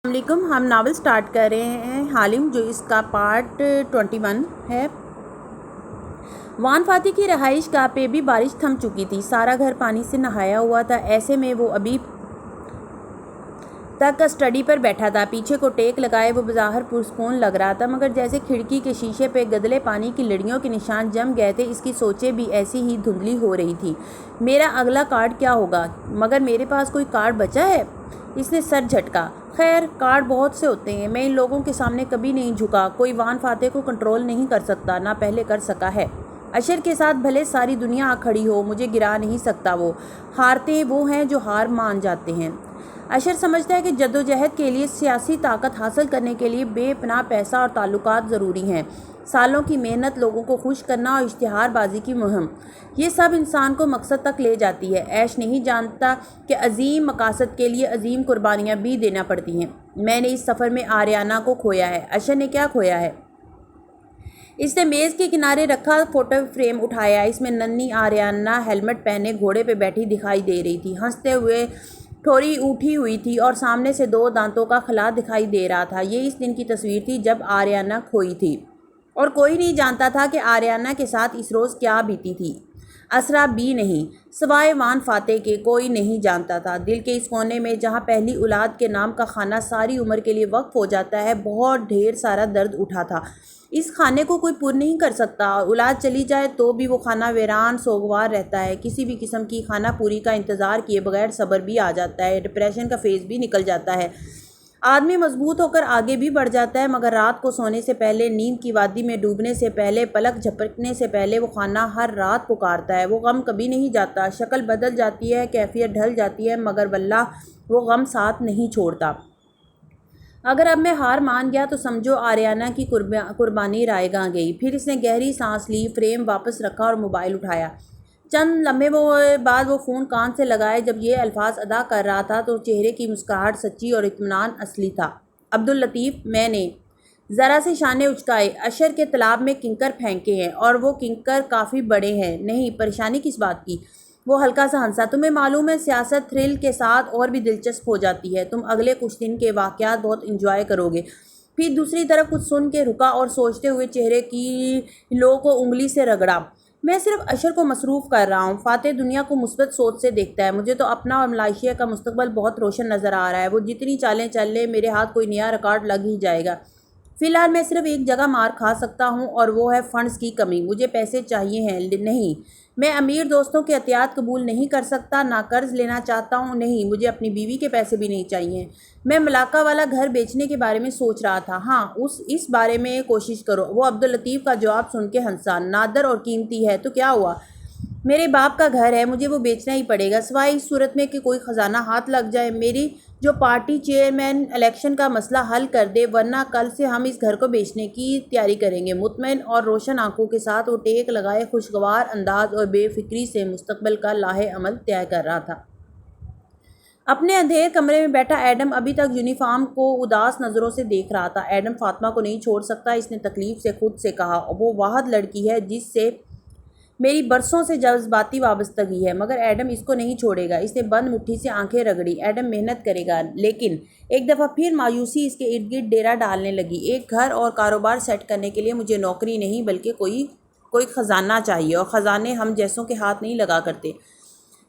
السلام علیکم۔ ہم ناول سٹارٹ کر رہے ہیں حالم، جو اس کا پارٹ 21 ہے۔ وان فاتح کی رہائش گاہ پہ بھی بارش تھم چکی تھی۔ سارا گھر پانی سے نہایا ہوا تھا۔ ایسے میں وہ ابھی تک اسٹڈی پر بیٹھا تھا، پیچھے کو ٹیک لگائے وہ بظاہر پرسکون لگ رہا تھا، مگر جیسے کھڑکی کے شیشے پہ گدلے پانی کی لڑیوں کے نشان جم گئے تھے، اس کی سوچیں بھی ایسی ہی دھندلی ہو رہی تھی۔ میرا اگلا کارڈ کیا ہوگا؟ مگر میرے پاس کوئی کارڈ بچا ہے؟ اس نے سر جھٹکا۔ خیر، کارڈ بہت سے ہوتے ہیں، میں ان لوگوں کے سامنے کبھی نہیں جھکا۔ کوئی وان فاتح کو کنٹرول نہیں کر سکتا، نہ پہلے کر سکا ہے۔ اشر کے ساتھ بھلے ساری دنیا آ کھڑی ہو، مجھے گرا نہیں سکتا وہ۔ ہارتے وہ ہیں جو ہار مان جاتے ہیں۔ اشر سمجھتا ہے کہ جدوجہد کے لیے سیاسی طاقت حاصل کرنے کے لیے بے پناہ پیسہ اور تعلقات ضروری ہیں، سالوں کی محنت، لوگوں کو خوش کرنا اور اشتہار بازی کی مہم، یہ سب انسان کو مقصد تک لے جاتی ہے۔ ایش نہیں جانتا کہ عظیم مقاصد کے لیے عظیم قربانیاں بھی دینا پڑتی ہیں۔ میں نے اس سفر میں آریانہ کو کھویا ہے۔ اشر نے کیا کھویا ہے؟ اس نے میز کے کنارے رکھا فوٹو فریم اٹھایا۔ اس میں ننھی آریانہ ہیلمٹ پہنے گھوڑے پہ بیٹھی دکھائی دے رہی تھی، ہنستے ہوئے ٹھوری اٹھی ہوئی تھی اور سامنے سے دو دانتوں کا خلا دکھائی دے رہا تھا۔ یہ اس دن کی تصویر تھی جب آریانہ کھوئی تھی، اور کوئی نہیں جانتا تھا کہ آریانہ کے ساتھ اس روز کیا بیتی تھی۔ اسرا بھی نہیں، سوائے وان فاتح کے کوئی نہیں جانتا تھا۔ دل کے اس کونے میں جہاں پہلی اولاد کے نام کا خانہ ساری عمر کے لیے وقف ہو جاتا ہے، بہت ڈھیر سارا درد اٹھا تھا۔ اس خانے کو کوئی پر نہیں کر سکتا، اور اولاد چلی جائے تو بھی وہ خانہ ویران سوگوار رہتا ہے۔ کسی بھی قسم کی خانہ پوری کا انتظار کیے بغیر صبر بھی آ جاتا ہے، ڈپریشن کا فیز بھی نکل جاتا ہے، آدمی مضبوط ہو کر آگے بھی بڑھ جاتا ہے، مگر رات کو سونے سے پہلے، نیند کی وادی میں ڈوبنے سے پہلے، پلک جھپکنے سے پہلے وہ خانہ ہر رات پکارتا ہے۔ وہ غم کبھی نہیں جاتا، شکل بدل جاتی ہے، کیفیت ڈھل جاتی ہے، مگر واللہ وہ غم ساتھ نہیں چھوڑتا۔ اگر اب میں ہار مان گیا تو سمجھو آریانہ کی قربانی رائے گاں گئی۔ پھر اس نے گہری سانس لی، فریم واپس رکھا اور موبائل اٹھایا۔ چند لمحے بعد وہ فون کان سے لگائے۔ جب یہ الفاظ ادا کر رہا تھا تو چہرے کی مسکراہٹ سچی اور اطمینان اصلی تھا۔ عبداللطیف، میں نے ذرا سے شانے اچکائے۔ اشر کے تالاب میں کنکر پھینکے ہیں، اور وہ کنکر کافی بڑے ہیں۔ نہیں، پریشانی کس بات کی؟ وہ ہلکا سا ہنسا۔ تمہیں معلوم ہے، سیاست تھرل کے ساتھ اور بھی دلچسپ ہو جاتی ہے۔ تم اگلے کچھ دن کے واقعات بہت انجوائے کرو گے۔ پھر دوسری طرف کچھ سن کے رکا اور سوچتے ہوئے چہرے کی لو کو انگلی سے رگڑا۔ میں صرف اشر کو مصروف کر رہا ہوں۔ فاتح دنیا کو مثبت سوچ سے دیکھتا ہے۔ مجھے تو اپنا اور ملائیشیا کا مستقبل بہت روشن نظر آ رہا ہے۔ وہ جتنی چالیں چل لے، میرے ہاتھ کوئی نیا ریکارڈ لگ ہی جائے گا۔ فی الحال میں صرف ایک جگہ مار کھا سکتا ہوں، اور وہ ہے فنڈز کی کمی۔ مجھے پیسے چاہیے ہیں۔ نہیں، میں امیر دوستوں کے عطیات قبول نہیں کر سکتا، نہ قرض لینا چاہتا ہوں۔ نہیں، مجھے اپنی بیوی کے پیسے بھی نہیں چاہیے۔ میں ملاقہ والا گھر بیچنے کے بارے میں سوچ رہا تھا۔ ہاں، اس بارے میں کوشش کرو۔ وہ عبداللطیف کا جواب سن کے ہنسا۔ نادر اور قیمتی ہے تو کیا ہوا؟ میرے باپ کا گھر ہے، مجھے وہ بیچنا ہی پڑے گا، سوائے اس صورت میں کہ کوئی خزانہ ہاتھ لگ جائے، میری جو پارٹی چیئرمین الیکشن کا مسئلہ حل کر دے، ورنہ کل سے ہم اس گھر کو بیچنے کی تیاری کریں گے۔ مطمئن اور روشن آنکھوں کے ساتھ وہ ٹیک لگائے خوشگوار انداز اور بے فکری سے مستقبل کا لاہے عمل طے کر رہا تھا۔ اپنے اندھیر کمرے میں بیٹھا ایڈم ابھی تک یونیفارم کو اداس نظروں سے دیکھ رہا تھا۔ ایڈم فاطمہ کو نہیں چھوڑ سکتا، اس نے تکلیف سے خود سے کہا۔ وہ واحد لڑکی ہے جس سے میری برسوں سے جذباتی وابستگی ہے، مگر ایڈم اس کو نہیں چھوڑے گا۔ اس نے بند مٹھی سے آنکھیں رگڑی۔ ایڈم محنت کرے گا، لیکن ایک دفعہ پھر مایوسی اس کے ارد گرد ڈیرا ڈالنے لگی۔ ایک گھر اور کاروبار سیٹ کرنے کے لیے مجھے نوکری نہیں بلکہ کوئی خزانہ چاہیے، اور خزانے ہم جیسوں کے ہاتھ نہیں لگا کرتے۔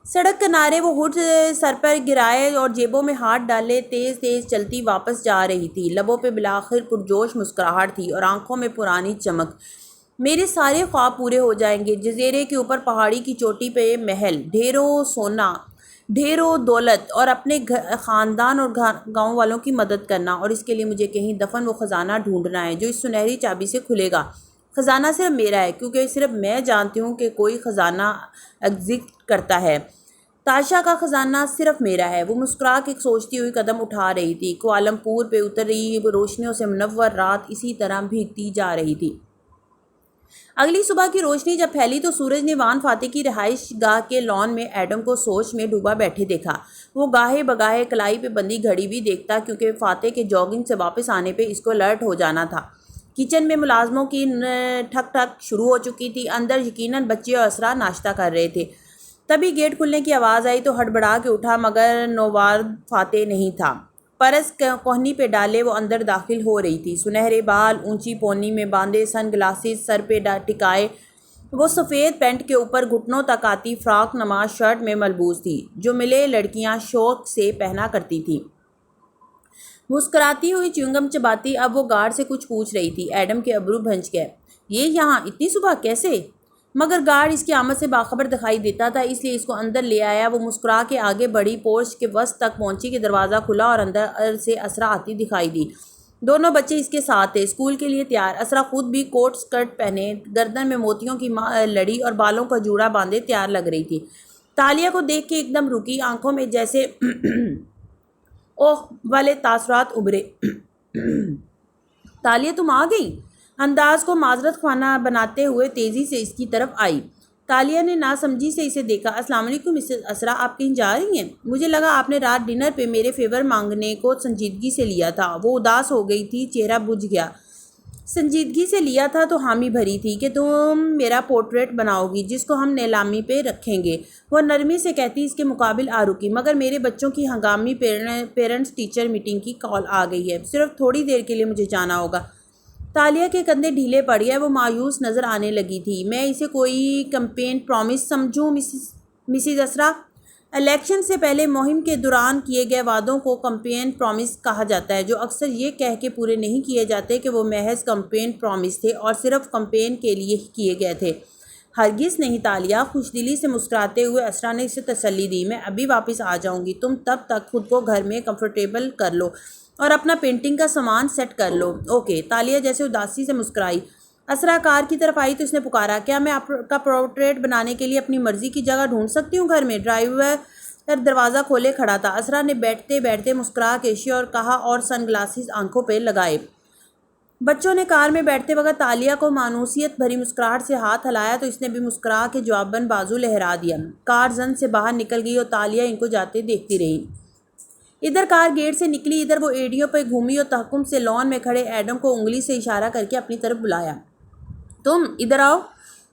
سڑک کنارے وہ ہوڈ سر پر گرائے اور جیبوں میں ہاتھ ڈالے تیز تیز چلتی واپس جا رہی تھی۔ لبوں پہ بالآخر پرجوش مسکراہٹ تھی اور آنکھوں میں پرانی چمک۔ میرے سارے خواب پورے ہو جائیں گے۔ جزیرے کے اوپر پہاڑی کی چوٹی پہ محل، ڈھیروں سونا، ڈھیروں دولت، اور اپنے خاندان اور گاؤں والوں کی مدد کرنا، اور اس کے لیے مجھے کہیں دفن وہ خزانہ ڈھونڈنا ہے جو اس سنہری چابی سے کھلے گا۔ خزانہ صرف میرا ہے، کیونکہ صرف میں جانتی ہوں کہ کوئی خزانہ ایگزسٹ کرتا ہے۔ تاشا کا خزانہ صرف میرا ہے۔ وہ مسکرا کے سوچتی ہوئی قدم اٹھا رہی تھی۔ کوالالمپور پہ اتری روشنیوں سے منور رات اسی طرح بھیگتی جا رہی تھی۔ اگلی صبح کی روشنی جب پھیلی تو سورج نے وان فاتح کی رہائش گاہ کے لان میں ایڈم کو سوچ میں ڈوبا بیٹھے دیکھا۔ وہ گاہے بگاہے کلائی پہ بندی گھڑی بھی دیکھتا، کیونکہ فاتح کے جاگنگ سے واپس آنے پہ اس کو الرٹ ہو جانا تھا۔ کچن میں ملازموں کی ٹھک ٹھک شروع ہو چکی تھی۔ اندر یقیناً بچے اور اسرا ناشتہ کر رہے تھے۔ تبھی گیٹ کھلنے کی آواز آئی تو ہڑبڑا کے اٹھا، مگر نوواد فاتح نہیں تھا۔ پرس کوہنی پہ ڈالے وہ اندر داخل ہو رہی تھی۔ سنہرے بال اونچی پونی میں باندھے، سن گلاسز سر پہ ٹکائے، وہ سفید پینٹ کے اوپر گھٹنوں تک آتی فراک نماز شرٹ میں ملبوس تھی جو ملے لڑکیاں شوق سے پہنا کرتی تھیں۔ مسکراتی ہوئی چیونگم چباتی اب وہ گارڈ سے کچھ پوچھ رہی تھی۔ ایڈم کے ابرو بھنج گئے۔ یہ یہاں اتنی صبح کیسے؟ مگر گارڈ اس کی آمد سے باخبر دکھائی دیتا تھا، اس لیے اس کو اندر لے آیا۔ وہ مسکرا کے آگے بڑھی، پورچ کے وسط تک پہنچی کہ دروازہ کھلا اور اندر سے اسرا آتی دکھائی دی۔ دونوں بچے اس کے ساتھ تھے، اسکول کے لیے تیار۔ اسرا خود بھی کوٹ سکرٹ پہنے، گردن میں موتیوں کی لڑی اور بالوں کا جوڑا باندھے تیار لگ رہی تھی۔ تالیہ کو دیکھ کے ایک دم رکی، آنکھوں میں جیسے اوہ والے تاثرات ابھرے۔ تالیہ تم آ گئی؟ انداز کو معذرت خواہ بناتے ہوئے تیزی سے اس کی طرف آئی۔ تالیہ نے ناسمجھی سے اسے دیکھا۔ السلام علیکم مسز اسرا، آپ کہیں جا رہی ہیں؟ مجھے لگا آپ نے رات ڈنر پہ میرے فیور مانگنے کو سنجیدگی سے لیا تھا۔ وہ اداس ہو گئی تھی، چہرہ بجھ گیا۔ سنجیدگی سے لیا تھا تو حامی بھری تھی کہ تم میرا پورٹریٹ بناؤ گی جس کو ہم نیلامی پہ رکھیں گے، وہ نرمی سے کہتی اس کے مقابل آ رکی۔ مگر میرے بچوں کی ہنگامی پیرنٹس ٹیچر میٹنگ کی کال آ گئی ہے، صرف تھوڑی دیر کے لیے مجھے جانا ہوگا۔ تالیہ کے کندھے ڈھیلے پڑ گئے، وہ مایوس نظر آنے لگی تھی۔ میں اسے کوئی کمپین پرومس سمجھوں مسز اسرا؟ الیکشن سے پہلے مہم کے دوران کیے گئے وعدوں کو کمپین پرومس کہا جاتا ہے، جو اکثر یہ کہہ کے پورے نہیں کیے جاتے کہ وہ محض کمپین پرومس تھے اور صرف کمپین کے لیے ہی کیے گئے تھے۔ ہرگز نہیں تالیہ، خوش دلی سے مسکراتے ہوئے اسرا نے اسے تسلی دی۔ میں ابھی واپس آ جاؤں گی، تم تب تک خود کو گھر میں کمفرٹیبل کر لو اور اپنا پینٹنگ کا سامان سیٹ کر لو۔ اوکے۔ تالیہ جیسے اداسی سے مسکرائی۔ اسرا کار کی طرف آئی تو اس نے پکارا، کیا میں آپ کا پورٹریٹ بنانے کے لیے اپنی مرضی کی جگہ ڈھونڈ سکتی ہوں گھر میں؟ ڈرائیور دروازہ کھولے کھڑا تھا۔ اسرا نے بیٹھتے بیٹھتے مسکرا کے اور کہا اور سن گلاسز آنکھوں پہ لگائے۔ بچوں نے کار میں بیٹھتے وقت تالیہ کو مانوسیت بھری مسکراہٹ سے ہاتھ ہلایا تو اس نے بھی مسکرا کے جواباً بازو لہرا دیا۔ کار زن سے باہر نکل گئی اور تالیہ ان کو جاتے دیکھتی رہی۔ ادھر کار گیٹ سے نکلی، ادھر وہ ایڑیوں پہ گھومی اور تحکم سے لان میں کھڑے ایڈم کو انگلی سے اشارہ کر کے اپنی طرف بلایا۔ تم ادھر آؤ۔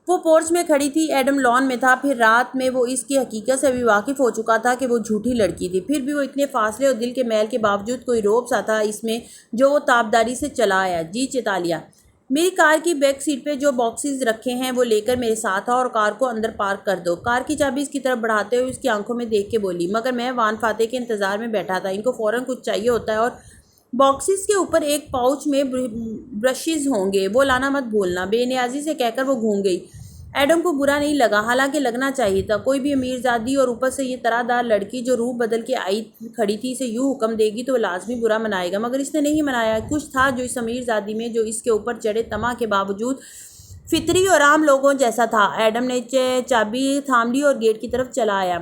وہ پورچ میں کھڑی تھی، ایڈم لان میں تھا۔ پھر رات میں وہ اس کی حقیقت سے بھی واقف ہو چکا تھا کہ وہ جھوٹی لڑکی تھی، پھر بھی وہ اتنے فاصلے اور دل کے میل کے باوجود کوئی روب سا تھا اس میں جو وہ تابداری سے چلا آیا۔ جی چتالیہ، میری کار کی بیک سیٹ پہ جو باکسز رکھے ہیں وہ لے کر میرے ساتھ آؤ اور کار کو اندر پارک کر دو۔ کار کی چابی اس کی طرف بڑھاتے ہوئے اس کی آنکھوں میں دیکھ کے بولی، مگر میں وان فاتح کے انتظار میں بیٹھا تھا، ان کو فوراً کچھ چاہیے ہوتا ہے اور باکسز کے اوپر ایک پاؤچ میں برشز ہوں گے، وہ لانا مت بھولنا۔ بے نیازی سے کہہ کر وہ گھوم گئی۔ ایڈم کو برا نہیں لگا، حالانکہ لگنا چاہیے تھا۔ کوئی بھی امیر زادی اور اوپر سے یہ طرح دار لڑکی جو روح بدل کے آئی کھڑی تھی اسے یوں حکم دے گی تو وہ لازمی برا منائے گا، مگر اس نے نہیں منایا۔ کچھ تھا جو اس امیر زادی میں جو اس کے اوپر چڑھے طمع کے باوجود فطری اور عام لوگوں جیسا تھا۔ ایڈم نے چابی تھام لی اور گیٹ کی طرف چلا آیا۔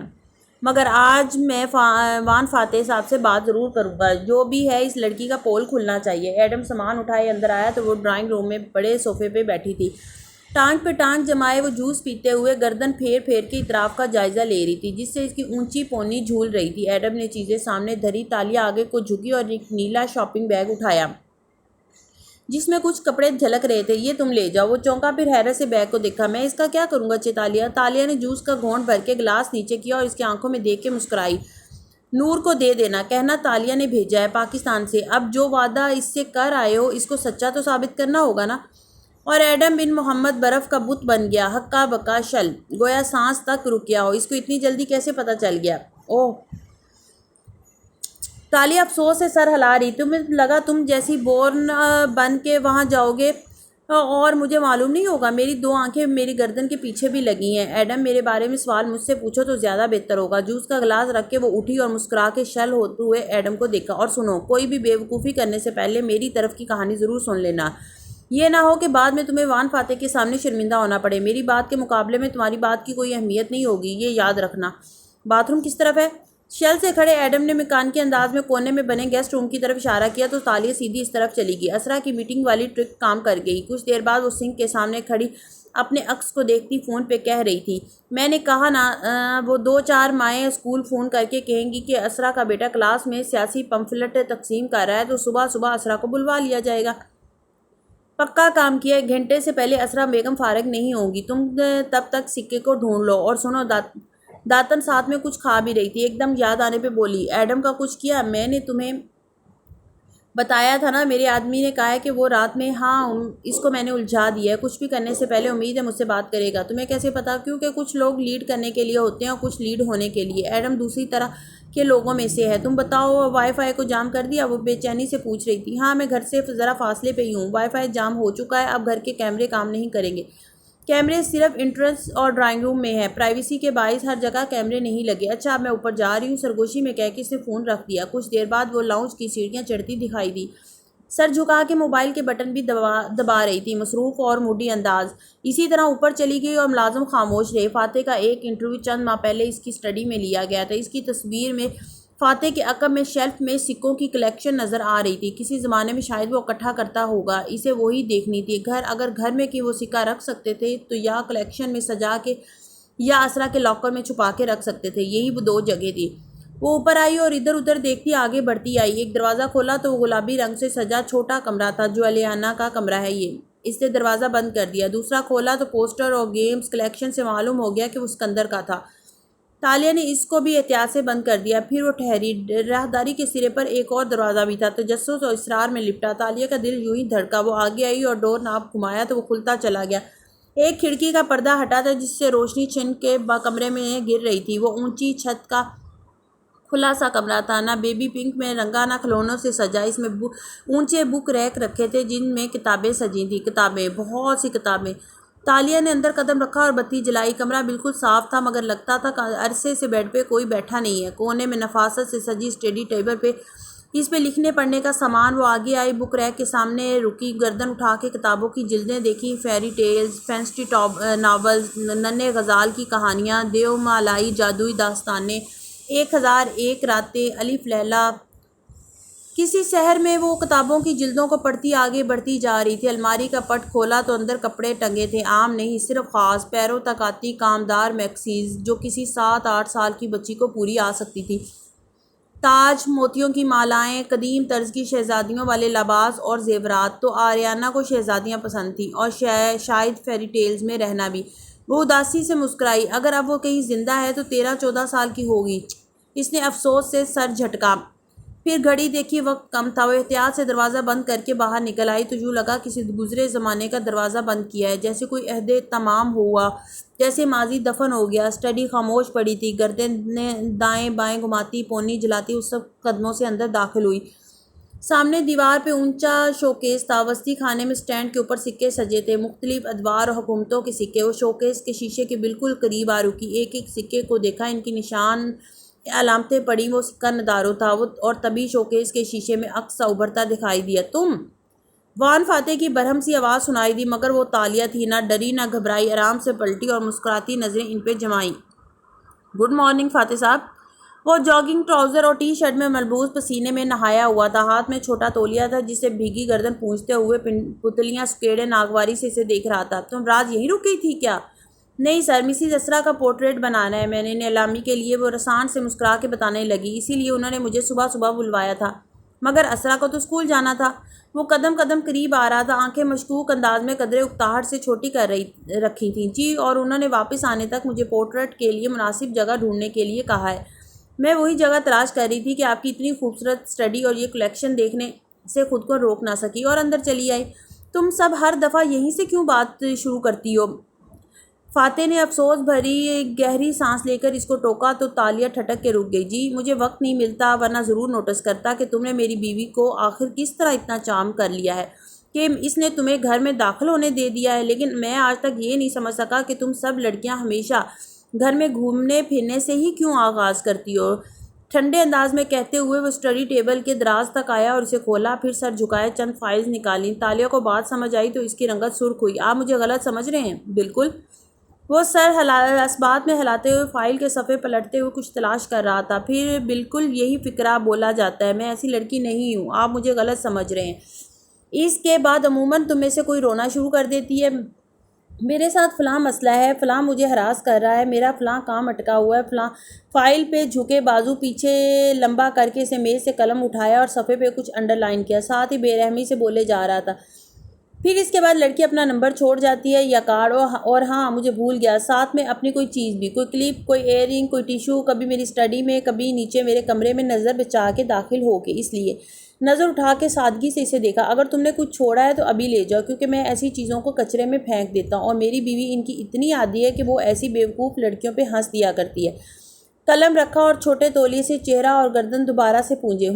مگر آج میں وان فاتح صاحب سے بات ضرور کروں گا، جو بھی ہے اس لڑکی کا پول کھلنا چاہیے۔ ایڈم سامان اٹھائے اندر آیا تو وہ ڈرائنگ روم میں بڑے صوفے پہ بیٹھی تھی، ٹانگ پہ ٹانگ جمائے وہ جوس پیتے ہوئے گردن پھیر پھیر کے اطراف کا جائزہ لے رہی تھی جس سے اس کی اونچی پونی جھول رہی تھی۔ ایڈم نے چیزیں سامنے دھری، تالیہ آگے کو جھکی اور ایک نیلا شاپنگ بیگ اٹھایا جس میں کچھ کپڑے جھلک رہے تھے۔ یہ تم لے جاؤ۔ وہ چونکا، پھر حیرت سے بیگ کو دیکھا۔ میں اس کا کیا کروں گا چتالیہ؟ تالیہ نے جوس کا گھونٹ بھر کے گلاس نیچے کیا اور اس کی آنکھوں میں دیکھ کے مسکرائی۔ نور کو دے دینا، کہنا تالیہ نے بھیجا ہے پاکستان سے۔ اب جو وعدہ اس سے کر آئے ہو اس کو سچا تو ثابت کرنا ہوگا نا۔ اور ایڈم بن محمد برف کا بت بن گیا، ہکا بکا شل، گویا سانس تک رک گیا ہو۔ اس کو اتنی جلدی کیسے پتہ چل گیا؟ اوہ! تالیہ افسوس سے سر ہلا رہی۔ تمہیں لگا تم جیسی بورن بن کے وہاں جاؤ گے اور مجھے معلوم نہیں ہوگا؟ میری دو آنکھیں میری گردن کے پیچھے بھی لگی ہیں۔ ایڈم، میرے بارے میں سوال مجھ سے پوچھو تو زیادہ بہتر ہوگا۔ جوس کا گلاس رکھ کے وہ اٹھی اور مسکرا کے شل ہوتے ہوئے ایڈم کو دیکھا۔ اور سنو، کوئی بھی بے وقوفی کرنے سے پہلے میری طرف کی کہانی ضرور سن لینا۔ یہ نہ ہو کہ بعد میں تمہیں وان فاتح کے سامنے شرمندہ ہونا پڑے۔ میری بات کے مقابلے میں تمہاری بات کی کوئی اہمیت نہیں ہوگی، یہ یاد رکھنا۔ باتھ روم کس طرف ہے؟ شل سے کھڑے ایڈم نے مکان کے انداز میں کونے میں بنے گیسٹ روم کی طرف اشارہ کیا تو تالیہ سیدھی اس طرف چلی گئی۔ اسرا کی میٹنگ والی ٹرک کام کر گئی۔ کچھ دیر بعد وہ سنک کے سامنے کھڑی اپنے عکس کو دیکھتی فون پہ کہہ رہی تھی، میں نے کہا نا وہ 2-4 مائیں اسکول فون کر کے کہیں گی کہ اسرا کا بیٹا کلاس میں سیاسی پمفلٹ تقسیم کر رہا ہے تو صبح صبح اسرا کو بلوا لیا جائے گا۔ پکا کام کیا، 1 گھنٹے سے پہلے اسرا بیگم فارغ نہیں ہوگی، تم تب تک سکے کو ڈھونڈ لو۔ اور سنو، داتن ساتھ میں کچھ کھا بھی رہی تھی، ایک دم یاد آنے پہ بولی، ایڈم کا کچھ کیا؟ میں نے تمہیں بتایا تھا نا، میرے آدمی نے کہا ہے کہ وہ رات میں، ہاں اس کو میں نے الجھا دیا ہے، کچھ بھی کرنے سے پہلے امید ہے مجھ سے بات کرے گا۔ تمہیں کیسے پتا؟ کیونکہ کچھ لوگ لیڈ کرنے کے لیے ہوتے ہیں اور کچھ لیڈ ہونے کے لیے۔ ایڈم دوسری طرح کے لوگوں میں سے ہے۔ تم بتاؤ، وائی فائی کو جام کر دیا؟ وہ بے چینی سے پوچھ رہی تھی۔ ہاں، میں گھر سے ذرا فاصلے پہ ہی ہوں۔ وائی فائی جام ہو چکا ہے، اب گھر کے کیمرے کام نہیں کریں گے۔ کیمرے صرف انٹرنس اور ڈرائنگ روم میں ہیں، پرائیویسی کے باعث ہر جگہ کیمرے نہیں لگے۔ اچھا، اب میں اوپر جا رہی ہوں، سرگوشی میں کہہ کے اس نے فون رکھ دیا۔ کچھ دیر بعد وہ لاؤنج کی سیڑھیاں چڑھتی دکھائی دی، سر جھکا کے موبائل کے بٹن بھی دبا رہی تھی، مصروف اور موڈی انداز۔ اسی طرح اوپر چلی گئی اور ملازم خاموش رہے۔ فاتح کا ایک انٹرویو چند ماہ پہلے اس کی اسٹڈی میں لیا گیا تھا۔ اس کی تصویر میں فاتح کے عقب میں شیلف میں سکوں کی کلیکشن نظر آ رہی تھی۔ کسی زمانے میں شاید وہ اکٹھا کرتا ہوگا، اسے وہی دیکھنی تھی۔ اگر گھر میں کہ وہ سکہ رکھ سکتے تھے تو یا کلیکشن میں سجا کے یا اسرا کے لاکر میں چھپا کے رکھ سکتے تھے، یہی وہ دو جگہ تھی۔ وہ اوپر آئی اور ادھر ادھر دیکھتی آگے بڑھتی آئی۔ ایک دروازہ کھولا تو وہ گلابی رنگ سے سجا چھوٹا کمرہ تھا۔ جولیانا کا کمرہ ہے یہ، اس نے دروازہ بند کر دیا۔ دوسرا کھولا تو پوسٹر اور گیمز کلیکشن سے معلوم ہو گیا کہ وہ سکندر کا تھا۔ تالیہ نے اس کو بھی احتیاط سے بند کر دیا، پھر وہ ٹھہری۔ راہداری کے سرے پر ایک اور دروازہ بھی تھا، تجسس اور اصرار میں لپٹا۔ تالیہ کا دل یوں ہی دھڑکا۔ وہ آگے آئی اور ڈور ناب گھمایا تو وہ کھلتا چلا گیا۔ ایک کھڑکی کا پردہ ہٹا تھا جس سے روشنی چھن کے کمرے میں گر رہی تھی۔ وہ اونچی چھت کا کھلا سا کمرہ تھا، نہ بیبی پنک میں رنگا نہ کھلونوں سے سجا۔ اس میں اونچے بک ریک رکھے تھے جن میں کتابیں سجی تھیں، کتابیں، بہت سی کتابیں۔ تالیہ نے اندر قدم رکھا اور بتی جلائی۔ کمرہ بالکل صاف تھا، مگر لگتا تھا کہ عرصے سے بیڈ پہ کوئی بیٹھا نہیں ہے۔ کونے میں نفاست سے سجی اسٹڈی ٹیبل پہ اس پہ لکھنے پڑھنے کا سامان۔ وہ آگے آئی، بک ریک کے سامنے رکی، گردن اٹھا کے کتابوں کی جلدیں دیکھیں۔ فیری ٹیلز، فینسی ناولز، ننھے غزال کی کہانیاں، دیومالائی جادوئی داستانیں، 1001 راتیں، الف لیلا۔ کسی سحر میں وہ کتابوں کی جلدوں کو پڑھتی آگے بڑھتی جا رہی تھی۔ الماری کا پٹ کھولا تو اندر کپڑے ٹنگے تھے، عام نہیں، صرف خاص، پیروں تک آتی کامدار میکسیز جو کسی 7-8 سال کی بچی کو پوری آ سکتی تھی۔ تاج، موتیوں کی مالائیں، قدیم طرز کی شہزادیوں والے لباس اور زیورات۔ تو آریانا کو شہزادیاں پسند تھیں، اور شاید فیری ٹیلز میں رہنا بھی۔ وہ اداسی سے مسکرائی۔ اگر اب وہ کہیں زندہ ہے تو 13-14 سال کی ہوگی۔ اس نے افسوس سے سر جھٹکا، پھر گھڑی دیکھی، وقت کم تھا۔ وہ احتیاط سے دروازہ بند کر کے باہر نکل آئی تو یوں لگا کسی گزرے زمانے کا دروازہ بند کیا ہے، جیسے کوئی عہد تمام ہوا، جیسے ماضی دفن ہو گیا۔ اسٹڈی خاموش پڑی تھی، گردنیں دائیں بائیں گھماتی، پونی جلاتی اس سب قدموں سے اندر داخل ہوئی۔ سامنے دیوار پہ اونچا شوکیس تھا، وسطی خانے میں سٹینڈ کے اوپر سکے سجے تھے، مختلف ادوار اور حکومتوں کے سکے۔ وہ شوکیس کے شیشے کے بالکل قریب آ رکی، ایک ایک سکے کو دیکھا، ان کی نشان علامتیں پڑھی۔ وہ سکہ ندارو تھا، اور تبھی شوکیس کے شیشے میں عکس سا ابھرتا دکھائی دیا۔ تم؟ وان فاتح کی برہم سی آواز سنائی دی، مگر وہ تالیہ تھی، نہ ڈری نہ گھبرائی، آرام سے پلٹی اور مسکراتی نظریں ان پہ جمائیں۔ گڈ مارننگ فاتح صاحب۔ وہ جاگنگ ٹراؤزر اور ٹی شرٹ میں ملبوس، پسینے میں نہایا ہوا تھا، ہاتھ میں چھوٹا تولیہ تھا جسے بھیگی گردن پونچھتے ہوئے پتلیاں سکیڑے ناگواری سے اسے دیکھ رہا تھا۔ تم رات یہیں رکی تھی کیا؟ نہیں سر، مسز اسرا کا پورٹریٹ بنانا ہے میں نے نیلامی کے لیے، وہ رسان سے مسکرا کے بتانے لگی، اسی لیے انہوں نے مجھے صبح صبح بلوایا تھا۔ مگر اسرا کو تو اسکول جانا تھا۔ وہ قدم قدم قریب آ رہا تھا، آنکھیں مشکوک انداز میں قدرے اکتاہٹ سے چھوٹی کر رکھی تھیں۔ جی، اور انہوں نے واپس آنے تک مجھے پورٹریٹ کے لیے مناسب جگہ ڈھونڈنے کے لیے کہا ہے۔ میں وہی جگہ تلاش کر رہی تھی کہ آپ کی اتنی خوبصورت اسٹڈی اور یہ کلیکشن دیکھنے سے خود کو روک نہ سکی اور اندر چلی آئی۔ تم سب ہر دفعہ یہیں سے کیوں بات شروع کرتی ہو؟ فاتح نے افسوس بھری گہری سانس لے کر اس کو ٹوکا تو تالیہ ٹھٹک کے رک گئی۔ جی، مجھے وقت نہیں ملتا، ورنہ ضرور نوٹس کرتا کہ تم نے میری بیوی کو آخر کس طرح اتنا چارم کر لیا ہے کہ اس نے تمہیں گھر میں داخل ہونے دے دیا ہے، لیکن میں آج تک یہ نہیں سمجھ سکا کہ تم سب لڑکیاں ہمیشہ گھر میں گھومنے پھرنے سے ہی کیوں آغاز کرتی ہو۔ ٹھنڈے انداز میں کہتے ہوئے وہ اسٹڈی ٹیبل کے دراز تک آیا اور اسے کھولا، پھر سر جھکائے چند فائلز نکالیں۔ تالیہ کو بات سمجھ آئی تو اس کی رنگت سرخ ہوئی۔ آپ مجھے غلط سمجھ رہے ہیں؟ بالکل۔ وہ سر اثبات میں ہلاتے ہوئے فائل کے صفحے پلٹتے ہوئے کچھ تلاش کر رہا تھا، پھر بالکل یہی فقرہ بولا جاتا ہے، میں ایسی لڑکی نہیں ہوں، آپ مجھے غلط سمجھ رہے ہیں۔ اس کے بعد عموماً تم میں سے کوئی رونا شروع کر دیتی ہے، میرے ساتھ فلاں مسئلہ ہے، فلاں مجھے ہراس کر رہا ہے، میرا فلاں کام اٹکا ہوا ہے، فلاں۔ فائل پہ جھکے بازو پیچھے لمبا کر کے اسے میز سے قلم اٹھایا اور صفحے پہ کچھ انڈر لائن کیا، ساتھ ہی بے رحمی سے بولے جا رہا تھا، پھر اس کے بعد لڑکی اپنا نمبر چھوڑ جاتی ہے یا کارڈ، اور ہاں مجھے بھول گیا، ساتھ میں اپنی کوئی چیز بھی، کوئی کلپ، کوئی ایئر رنگ، کوئی ٹیشو، کبھی میری اسٹڈی میں، کبھی نیچے میرے کمرے میں نظر بچا کے داخل ہو کے، اس لیے نظر اٹھا کے سادگی سے اسے دیکھا، اگر تم نے کچھ چھوڑا ہے تو ابھی لے جاؤ، کیونکہ میں ایسی چیزوں کو کچرے میں پھینک دیتا ہوں، اور میری بیوی ان کی اتنی عادی ہے کہ وہ ایسی بیوقوف لڑکیوں پہ ہنس دیا کرتی ہے۔ قلم رکھا اور چھوٹے تولیے سے چہرہ اور گردن دوبارہ سے پونجے۔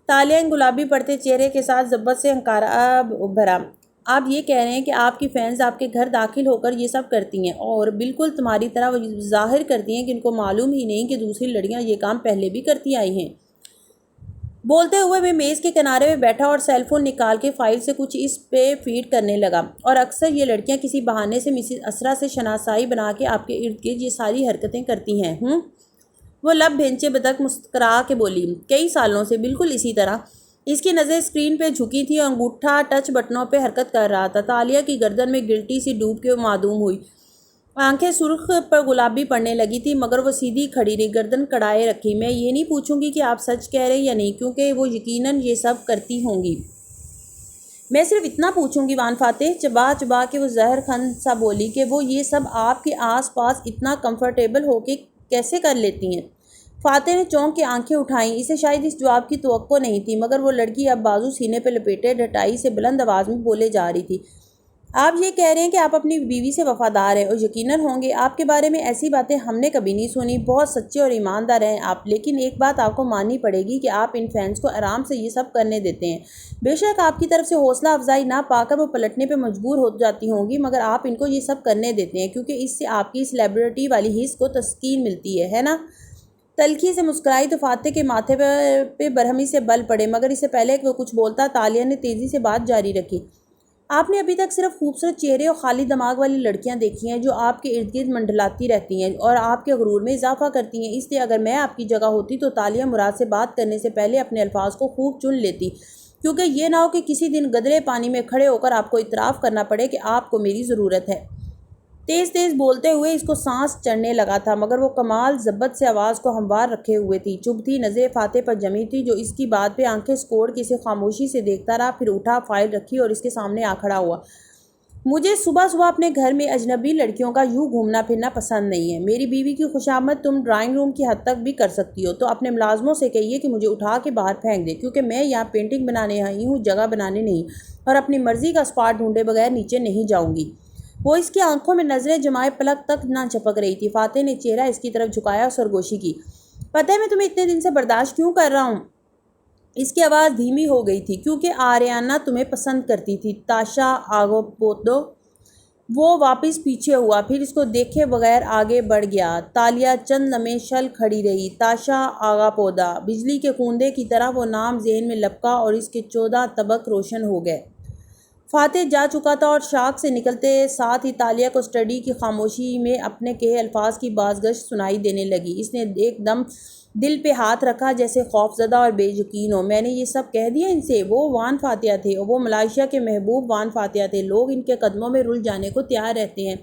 تالیہ ان گلابی پڑتے چہرے کے ساتھ ضبط سے ہنکارا بھرا۔ آپ یہ کہہ رہے ہیں کہ آپ کی فینس آپ کے گھر داخل ہو کر یہ سب کرتی ہیں، اور بالکل تمہاری طرح وہ ظاہر کرتی ہیں کہ ان کو معلوم ہی نہیں کہ دوسری لڑکیاں یہ کام پہلے بھی کرتی آئی ہیں۔ بولتے ہوئے میں میز کے کنارے میں بیٹھا اور سیل فون نکال کے فائل سے کچھ اس پہ فیڈ کرنے لگا، اور اکثر یہ لڑکیاں کسی بہانے سے مسز اسرا سے شناسائی بنا کے آپ کے ارد گرد یہ ساری حرکتیں کرتی ہیں۔ وہ لب بھینچے بدک مسکرا کے بولی، کئی سالوں سے بالکل اسی طرح۔ اس کی نظر اسکرین پہ جھکی تھی اور انگوٹھا ٹچ بٹنوں پہ حرکت کر رہا تھا۔ تالیہ کی گردن میں گلٹی سی ڈوب کے معدوم ہوئی، آنکھیں سرخ پر گلابی پڑنے لگی تھی، مگر وہ سیدھی کھڑی رہی، گردن کڑائے رکھی۔ میں یہ نہیں پوچھوں گی کہ آپ سچ کہہ رہے یا نہیں، کیونکہ وہ یقیناً یہ سب کرتی ہوں گی۔ میں صرف اتنا پوچھوں گی وان فاتح، چبا چبا کے وہ زہر خند سا بولی، کہ وہ یہ سب آپ کے آس پاس اتنا کمفرٹیبل ہو کے کیسے کر لیتی ہیں؟ فاتح نے چونک کے آنکھیں اٹھائیں۔ اسے شاید اس جواب کی توقع نہیں تھی، مگر وہ لڑکی اب بازو سینے پہ لپیٹے ڈٹائی سے بلند آواز میں بولے جا رہی تھی۔ آپ یہ کہہ رہے ہیں کہ آپ اپنی بیوی سے وفادار ہیں، اور یقیناً ہوں گے، آپ کے بارے میں ایسی باتیں ہم نے کبھی نہیں سنی، بہت سچے اور ایماندار ہیں آپ، لیکن ایک بات آپ کو ماننی پڑے گی کہ آپ ان فینس کو آرام سے یہ سب کرنے دیتے ہیں۔ بے شک آپ کی طرف سے حوصلہ افزائی نہ پا کر وہ پلٹنے پہ مجبور ہو جاتی ہوں گی، مگر آپ ان کو یہ سب کرنے دیتے ہیں کیونکہ اس سے آپ کی سیلیبریٹی والی حس کو تسکین ملتی ہے نا؟ تلخی سے مسکرائی تو فاتح کے ماتھے پہ برہمی سے بل پڑے، مگر اس سے پہلے کہ وہ کچھ بولتا، تالیہ نے تیزی سے بات جاری رکھی۔ آپ نے ابھی تک صرف خوبصورت چہرے اور خالی دماغ والی لڑکیاں دیکھی ہیں جو آپ کے ارد گرد منڈلاتی رہتی ہیں اور آپ کے غرور میں اضافہ کرتی ہیں، اس لیے اگر میں آپ کی جگہ ہوتی تو تالیہ مراد سے بات کرنے سے پہلے اپنے الفاظ کو خوب چن لیتی، کیونکہ یہ نہ ہو کہ کسی دن گدرے پانی میں کھڑے ہو کر آپ کو اعتراف کرنا پڑے کہ آپ کو میری ضرورت ہے۔ تیز تیز بولتے ہوئے اس کو سانس چڑھنے لگا تھا، مگر وہ کمال ضبط سے آواز کو ہموار رکھے ہوئے تھی۔ چبھتی نظریں فاتح پر جمی تھی، جو اس کی بات پہ آنکھیں سکوڑ کے اسے خاموشی سے دیکھتا رہا، پھر اٹھا، فائل رکھی اور اس کے سامنے آ کھڑا ہوا۔ مجھے صبح صبح اپنے گھر میں اجنبی لڑکیوں کا یوں گھومنا پھرنا پسند نہیں ہے۔ میری بیوی کی خوشامد تم ڈرائنگ روم کی حد تک بھی کر سکتی ہو، تو اپنے ملازموں سے کہیے کہ مجھے اٹھا کے باہر پھینک دے، کیونکہ میں یہاں پینٹنگ بنانے آئی ہوں، جگہ بنانے نہیں، اور اپنی مرضی کا اسپاٹ ڈھونڈے بغیر نیچے نہیں جاؤں گی۔ وہ اس کی آنکھوں میں نظریں جمائے پلک تک نہ چپک رہی تھی۔ فاتح نے چہرہ اس کی طرف جھکایا اور سرگوشی کی۔ پتہ ہے میں تمہیں اتنے دن سے برداشت کیوں کر رہا ہوں؟ اس کی آواز دھیمی ہو گئی تھی۔ کیونکہ آریانہ تمہیں پسند کرتی تھی، تاشا آگوپودو۔ وہ واپس پیچھے ہوا، پھر اس کو دیکھے بغیر آگے بڑھ گیا۔ تالیہ چند لمحے شل کھڑی رہی۔ تاشا آگاپودا، بجلی کے کوندے کی طرح وہ نام ذہن میں لپکا اور اس کے 14 طبق روشن ہو گئے۔ فاتح جا چکا تھا اور شاخ سے نکلتے ساتھ ہی تالیہ کو اسٹڈی کی خاموشی میں اپنے کہے الفاظ کی بازگشت سنائی دینے لگی۔ اس نے ایک دم دل پہ ہاتھ رکھا جیسے خوف زدہ اور بے یقین ہو۔ میں نے یہ سب کہہ دیا ان سے؟ وہ وان فاتح تھے، اور وہ ملائیشیا کے محبوب وان فاتح تھے۔ لوگ ان کے قدموں میں رل جانے کو تیار رہتے ہیں،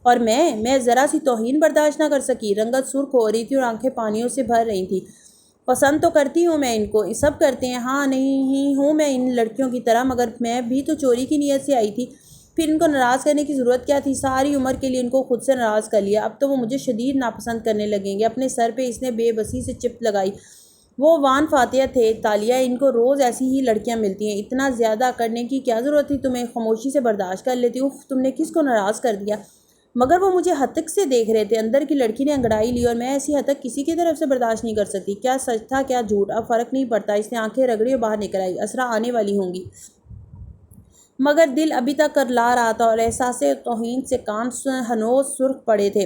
اور میں ذرا سی توہین برداشت نہ کر سکی۔ رنگت سرخ ہو رہی تھی اور آنکھیں پانیوں سے بھر رہی تھیں۔ پسند تو کرتی ہوں میں ان کو، سب کرتے ہیں، ہاں نہیں ہوں میں ان لڑکیوں کی طرح، مگر میں بھی تو چوری کی نیت سے آئی تھی، پھر ان کو ناراض کرنے کی ضرورت کیا تھی؟ ساری عمر کے لیے ان کو خود سے ناراض کر لیا، اب تو وہ مجھے شدید ناپسند کرنے لگیں گے۔ اپنے سر پہ اس نے بے بسی سے چپت لگائی۔ وہ وان فاتح تھے تالیہ، ان کو روز ایسی ہی لڑکیاں ملتی ہیں، اتنا زیادہ کرنے کی کیا ضرورت تھی تمہیں؟ خاموشی سے برداشت کر لیتی۔ اف، تم نے کس کو ناراض کر دیا؟ مگر وہ مجھے ہتک سے دیکھ رہے تھے۔ اندر کی لڑکی نے انگڑائی لی، اور میں ایسی ہتک کسی کی طرف سے برداشت نہیں کر سکتی۔ کیا سچ تھا کیا جھوٹ، اب فرق نہیں پڑتا۔ اس نے آنکھیں رگڑی اور باہر نکل آئی۔ اسرا آنے والی ہوں گی، مگر دل ابھی تک کرلا رہا تھا اور احساس توہین سے کان ہنوز سرخ پڑے تھے۔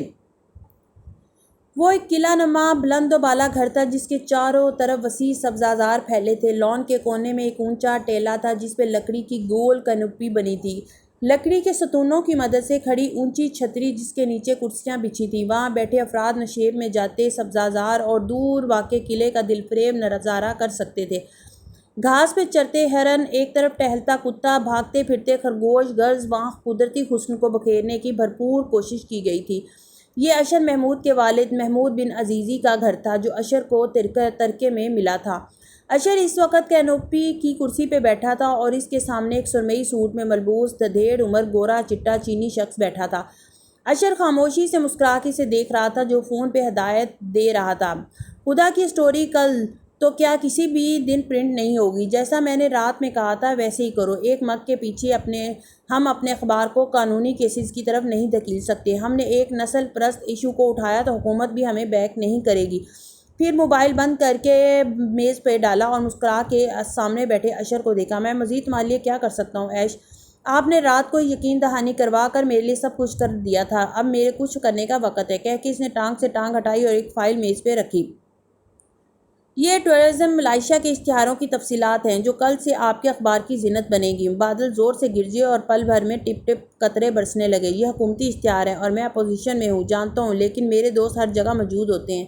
وہ ایک قلعہ نما بلند و بالا گھر تھا جس کے چاروں طرف وسیع سبززار پھیلے تھے۔ لان کے کونے میں ایک اونچا ٹیلہ تھا جس پہ لکڑی کی گول کنوپی بنی تھی، لکڑی کے ستونوں کی مدد سے کھڑی اونچی چھتری جس کے نیچے کرسیاں بچھی تھیں۔ وہاں بیٹھے افراد نشیب میں جاتے سبززار اور دور واقع قلعے کا دلفریب نظارہ کر سکتے تھے۔ گھاس پہ چرتے ہرن، ایک طرف ٹہلتا کتا، بھاگتے پھرتے خرگوش، غرض وہاں قدرتی حسن کو بکھیرنے کی بھرپور کوشش کی گئی تھی۔ یہ اشر محمود کے والد محمود بن عزیزی کا گھر تھا، جو اشر کو ترکے میں ملا تھا۔ اشر اس وقت کینوپی کی کرسی پہ بیٹھا تھا اور اس کے سامنے ایک سرمئی سوٹ میں ملبوس دھیڑ عمر گورا چٹا چینی شخص بیٹھا تھا۔ اشر خاموشی سے مسکرا کے اسے دیکھ رہا تھا جو فون پہ ہدایت دے رہا تھا۔ خدا کی اسٹوری کل تو کیا کسی بھی دن پرنٹ نہیں ہوگی؟ جیسا میں نے رات میں کہا تھا ویسے ہی کرو۔ ایک مگ کے پیچھے ہم اپنے اخبار کو قانونی کیسز کی طرف نہیں دھکیل سکتے۔ ہم نے ایک نسل پرست ایشو کو اٹھایا تو حکومت بھی ہمیں بیک نہیں کرے گی۔ پھر موبائل بند کر کے میز پہ ڈالا اور مسکرا کے سامنے بیٹھے اشر کو دیکھا۔ میں مزید تمہارے لیے کیا کر سکتا ہوں ایش؟ آپ نے رات کو یقین دہانی کروا کر میرے لیے سب کچھ کر دیا تھا، اب میرے کچھ کرنے کا وقت ہے، کہہ کے اس نے ٹانگ سے ٹانگ ہٹائی اور ایک فائل میز پہ رکھی۔ یہ ٹورزم ملائیشیا کے اشتہاروں کی تفصیلات ہیں جو کل سے آپ کے اخبار کی زینت بنے گی۔ بادل زور سے گرجے اور پل بھر میں ٹپ ٹپ قطرے برسنے لگے۔ یہ حکومتی اشتہار ہے اور میں اپوزیشن میں ہوں، جانتا ہوں، لیکن میرے دوست ہر جگہ موجود ہوتے ہیں۔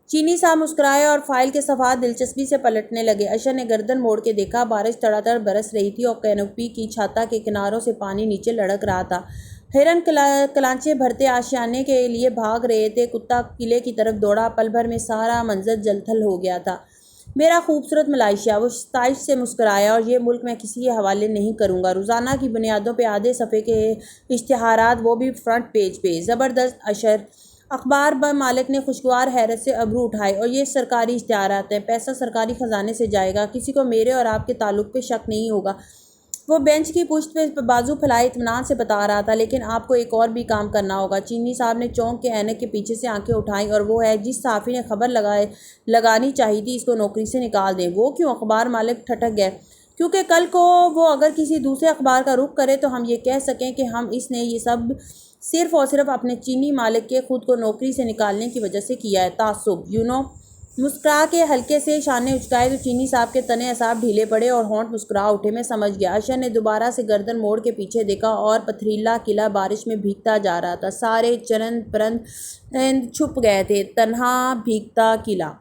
چینی صاحب مسکرائے اور فائل کے صفحات دلچسپی سے پلٹنے لگے۔ اشر نے گردن موڑ کے دیکھا۔ بارش تڑا تڑ برس رہی تھی اور کینوپی کی چھاتا کے کناروں سے پانی نیچے لڑک رہا تھا۔ ہرن کلانچے بھرتے آشیانے کے لیے بھاگ رہے تھے۔ کتا قلعے کی طرف دوڑا۔ پل بھر میں سارا منظر جل تھل ہو گیا تھا۔ میرا خوبصورت ملائیشیا، وہ ستائش سے مسکرایا، اور یہ ملک میں کسی کے حوالے نہیں کروں گا۔ روزانہ کی بنیادوں پہ آدھے صفحے کے اشتہارات، وہ بھی فرنٹ پیج پہ۔ زبردست اشر، اخبار مالک نے خوشگوار حیرت سے ابرو اٹھائے، اور یہ سرکاری اشتہارات ہیں، پیسہ سرکاری خزانے سے جائے گا، کسی کو میرے اور آپ کے تعلق پہ شک نہیں ہوگا۔ وہ بینچ کی پشت پہ بازو پھیلائے اطمینان سے بتا رہا تھا، لیکن آپ کو ایک اور بھی کام کرنا ہوگا۔ چینی صاحب نے چونک کے اینک کے پیچھے سے آنکھیں اٹھائیں، اور وہ ہے جس صحافی نے خبر لگانی چاہی تھی اس کو نوکری سے نکال دیں۔ وہ کیوں؟ اخبار مالک ٹھٹک گئے۔ کیونکہ کل کو وہ اگر کسی دوسرے اخبار کا رخ کرے تو ہم یہ کہہ سکیں کہ اس نے یہ سب صرف اور صرف اپنے چینی مالک کے خود کو نوکری سے نکالنے کی وجہ سے کیا ہے۔ تعصب، مسکرا کے ہلکے سے شانے اچکائے تو چینی صاحب کے تنے اعصاب ڈھیلے پڑے اور ہونٹ مسکرا اٹھے۔ میں سمجھ گیا۔ اشر نے دوبارہ سے گردن موڑ کے پیچھے دیکھا اور پتھریلا قلعہ بارش میں بھیگتا جا رہا تھا۔ سارے چرند پرند چھپ گئے تھے، تنہا بھیگتا قلعہ۔